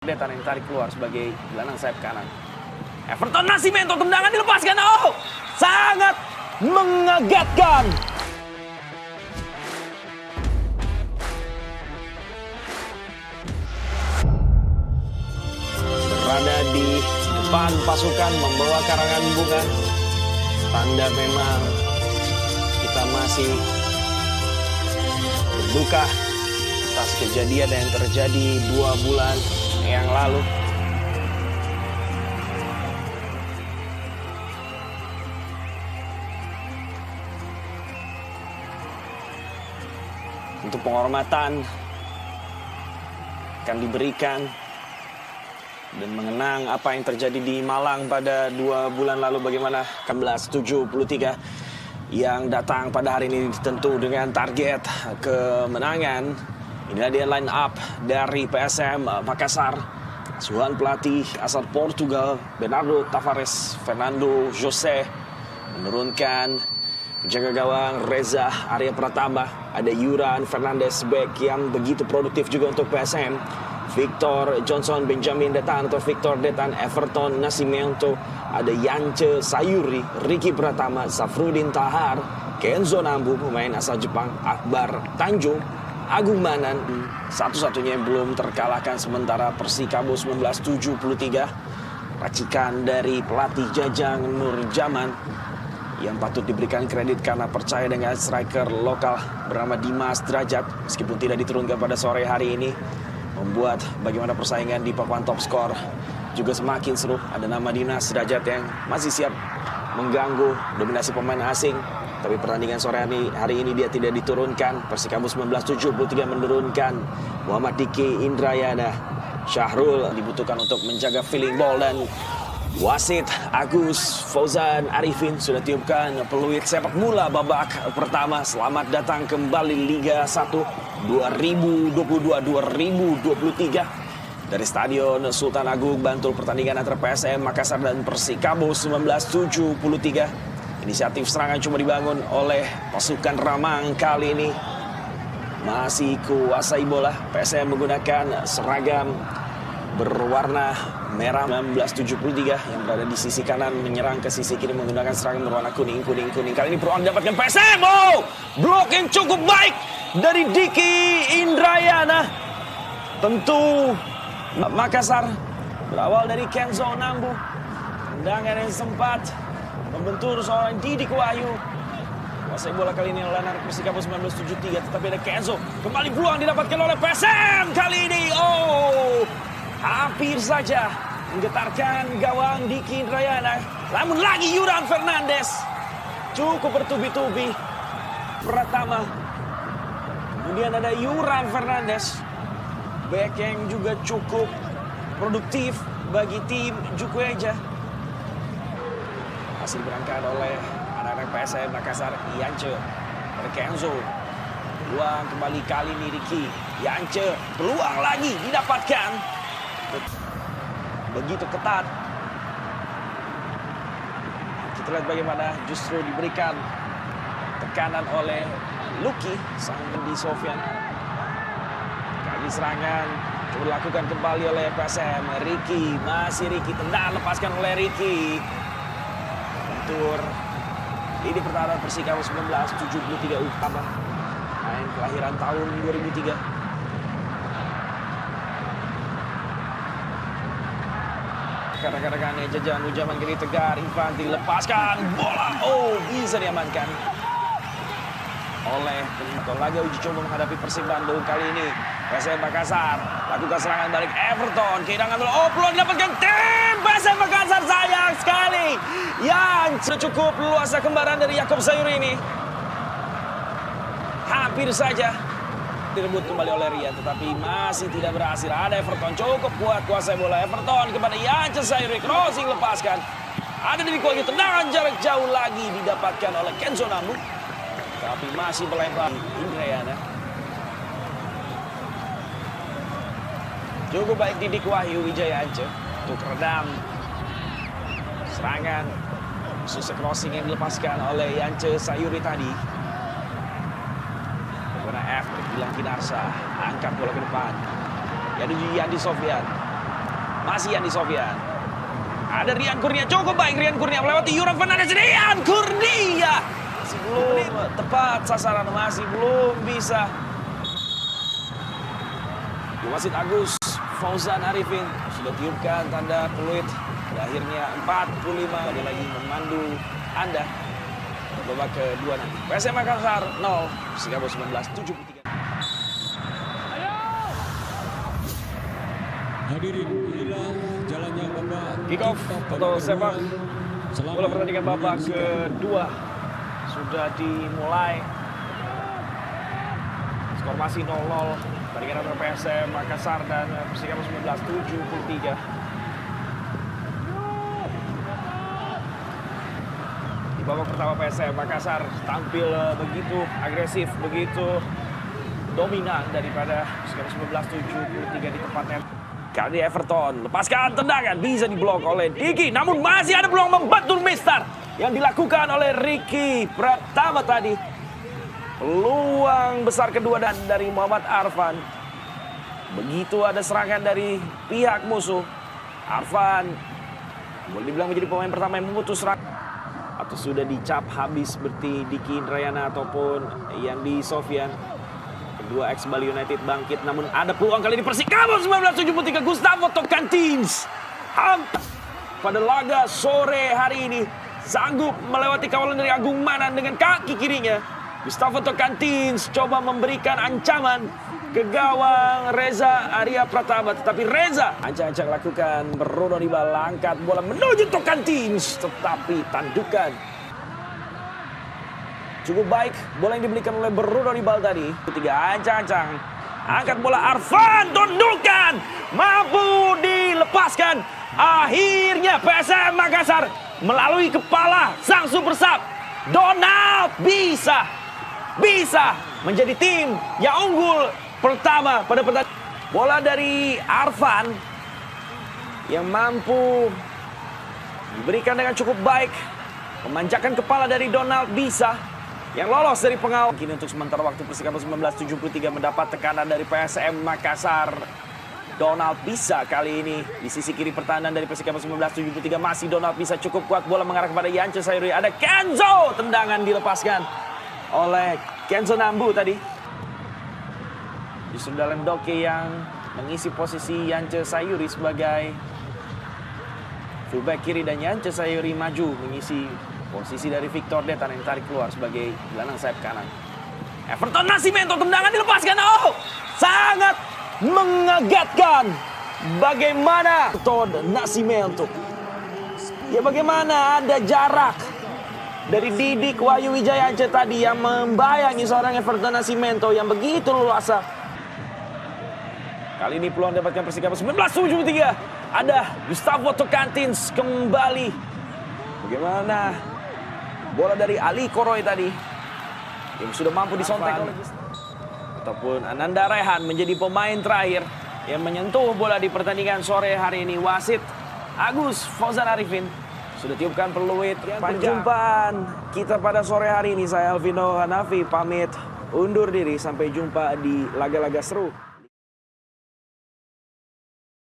Detan yang tarik keluar sebagai gelandang sayap kanan. Everton Nascimento, tendangan dilepaskan. Oh, sangat mengagetkan. Berada di depan pasukan membawa karangan bunga. Tanda memang kita masih berduka atas kejadian yang terjadi 2 bulan yang lalu. Untuk penghormatan akan diberikan dan mengenang apa yang terjadi di Malang pada 2 bulan lalu, bagaimana 1973 yang datang pada hari ini tentu dengan target kemenangan. Inilah dia line up dari PSM Makassar. Asuhan pelatih asal Portugal Bernardo Tavares, Fernando José menurunkan penjaga gawang Reza Arya Pratama. Ada Yuran Fernandes back yang begitu produktif juga untuk PSM. Victor Johnson Benjamin Detan atau Victor Detan Everton Nascimento. Ada Yance Sayuri, Ricky Pratama, Safrudin Tahar, Kenzo Nambu, pemain asal Jepang, Akbar Tanjung, Agung Manan, satu-satunya yang belum terkalahkan sementara Persikabo 1973. Racikan dari pelatih Jajang Nurjaman yang patut diberikan kredit karena percaya dengan striker lokal bernama Dimas Derajat. Meskipun tidak diturunkan pada sore hari ini, membuat bagaimana persaingan di papan top skor juga semakin seru. Ada nama Dimas Derajat yang masih siap mengganggu dominasi pemain asing. Tapi pertandingan sore hari ini dia tidak diturunkan. Persikabo 1973 menurunkan Muhammad Diki Indrayana. Syahrul dibutuhkan untuk menjaga feeling ball, dan wasit Agus Fauzan Arifin sudah tiupkan peluit sepak bola babak pertama. Selamat datang kembali Liga 1 2022-2023 dari Stadion Sultan Agung Bantul. Pertandingan antara PSM Makassar dan Persikabo 1973. Inisiatif serangan cuma dibangun oleh pasukan Ramang kali ini. Masih kuasai bola. PSM menggunakan seragam berwarna merah 1973 yang berada di sisi kanan, menyerang ke sisi kiri menggunakan seragam berwarna kuning. Kali ini peluang didapatkan PSM. Oh, blok yang cukup baik dari Diki Indrayana. Tentu Makassar berawal dari Kenzo Nambu. Tendangan yang sempat membentur seorang Didik Wahyu. Kuasai bola kali ini oleh anak Persikabo 1973, tetapi ada Kenzo. Kembali peluang didapatkan oleh PSM kali ini. Oh, hampir saja menggetarkan gawang Diki Indrayana. Namun lagi Yuran Fernandes cukup bertubi-tubi. Pratama. Kemudian ada Yuran Fernandes, back yang juga cukup produktif bagi tim Jukweja. Masih berangkat oleh anak-anak PSM Makassar. Yance dari Kenzo. Peluang kembali kali ini Ricky. Yance, peluang lagi didapatkan. Begitu ketat. Kita lihat bagaimana justru diberikan tekanan oleh Lucky sang di Sofyan. Kali serangan coba dilakukan kembali oleh PSM. Ricky, masih Ricky, tendangan lepaskan oleh Ricky. Ini pertahanan Persikabo 1973 utama, main kelahiran tahun 2003. Rekan-rekannya Jajang Nurjaman kiri tegar, Infanti lepaskan bola. Oh, bisa diamankan oleh laga uji coba menghadapi Persib Bandung kali ini. PSM Makassar lakukan serangan balik Everton. Kehilangan bola. Oh, peluang didapatkan tim PSM Makassar, sayang sekali. Yang cukup luasa kembaran dari Yakob Sayuri ini. Hampir saja direbut kembali oleh Rian, tetapi masih tidak berhasil. Ada Everton cukup kuat kuasai bola. Everton kepada Yance Sayuri, crossing lepaskan. Ada di Wahyu, tendangan jarak jauh lagi didapatkan oleh Kenzo Nambu. Tapi masih melebar Indrayana. Cukup baik Didik Wahyu Wijaya Ance untuk redam serangan. Susah crossing yang dilepaskan oleh Yance Sayuri tadi. Bagaimana F bilang Kinarsa angkat bola ke depan. Yadi Sofyan. Masih Andi Sofyan. Ada Rian Kurnia, cukup baik Rian Kurnia melewati Yura Fernandes. Rian Kurnia masih belum tepat sasaran, masih belum bisa. Wasit Agus Fauzan Arifin sudah tiupkan tanda peluit. Akhirnya 45 lagi memandu Anda babak kedua nanti. PSM Makassar 0, Persikabo 1973. Hadirin, inilah jalannya babak Kick off atau sepak bola pertandingan babak kedua sudah dimulai. Skor masih 0-0. Pertandingan antara PSM Makassar dan Persikabo 1973. Di babak pertama PSM Makassar tampil begitu agresif, begitu dominan daripada Persikabo 1973 di tempatnya. Kali Everton lepaskan tendangan, bisa diblok oleh Diki, namun masih ada peluang membantu Mister yang dilakukan oleh Ricky Pratama tadi. Peluang besar kedua dan dari Muhammad Arfan. Begitu ada serangan dari pihak musuh, Arfan boleh dibilang menjadi pemain pertama yang memutus serangan. Atau sudah dicap habis seperti Diki Indrayana ataupun yang di Sofyan. Kedua ex Bali United bangkit, namun ada peluang kali ini Persikabo 1973. Gustavo Tocantins pada laga sore hari ini sanggup melewati kawalan dari Agung Manan dengan kaki kirinya. Gustavo Tocantins coba memberikan ancaman ke gawang Reza Arya Pratama, tetapi Reza ancang-ancang lakukan Bruno Nibal, angkat bola menuju Tocantins, tetapi tandukan cukup baik bola yang diberikan oleh Bruno Nibal tadi. Ketiga ancang-ancang angkat bola Arfan, tundukan mampu dilepaskan. Akhirnya PSM Makassar melalui kepala sang super sub Donald bisa menjadi tim yang unggul pertama pada pertandingan. Bola dari Arfan yang mampu diberikan dengan cukup baik, memanjakan kepala dari Donald bisa yang lolos dari pengawal. Kini untuk sementara waktu Persikabo 1973 mendapat tekanan dari PSM Makassar. Donald bisa kali ini di sisi kiri pertahanan dari Persikabo 1973. Masih Donald bisa cukup kuat, bola mengarah kepada Yance Sayuri. Ada Kenzo, tendangan dilepaskan oleh Kenzo Nambu tadi. Justru dalam Doke yang mengisi posisi Yance Sayuri sebagai fullback kiri, dan Yance Sayuri maju mengisi posisi dari Victor Detan yang tarik keluar sebagai gelandang sayap kanan. Everton Nascimento, tendangan dilepaskan. Oh, sangat mengagetkan. Bagaimana Everton Nascimento? Ya bagaimana ada jarak dari Didik Wahyu Wijayance tadi yang membayangi seorang Everton Nascimento yang begitu luasa. Kali ini peluang dapatkan Persikabo 1973. Ada Gustavo Tocantins kembali. Bagaimana bola dari Ali Koroy tadi yang sudah mampu disontek oleh ataupun Ananda Rehan menjadi pemain terakhir yang menyentuh bola di pertandingan sore hari ini. Wasit Agus Fauzan Arifin sudah tiupkan peluit. Perjumpaan kita pada sore hari ini, saya Alvino Hanafi pamit undur diri. Sampai jumpa di laga-laga seru.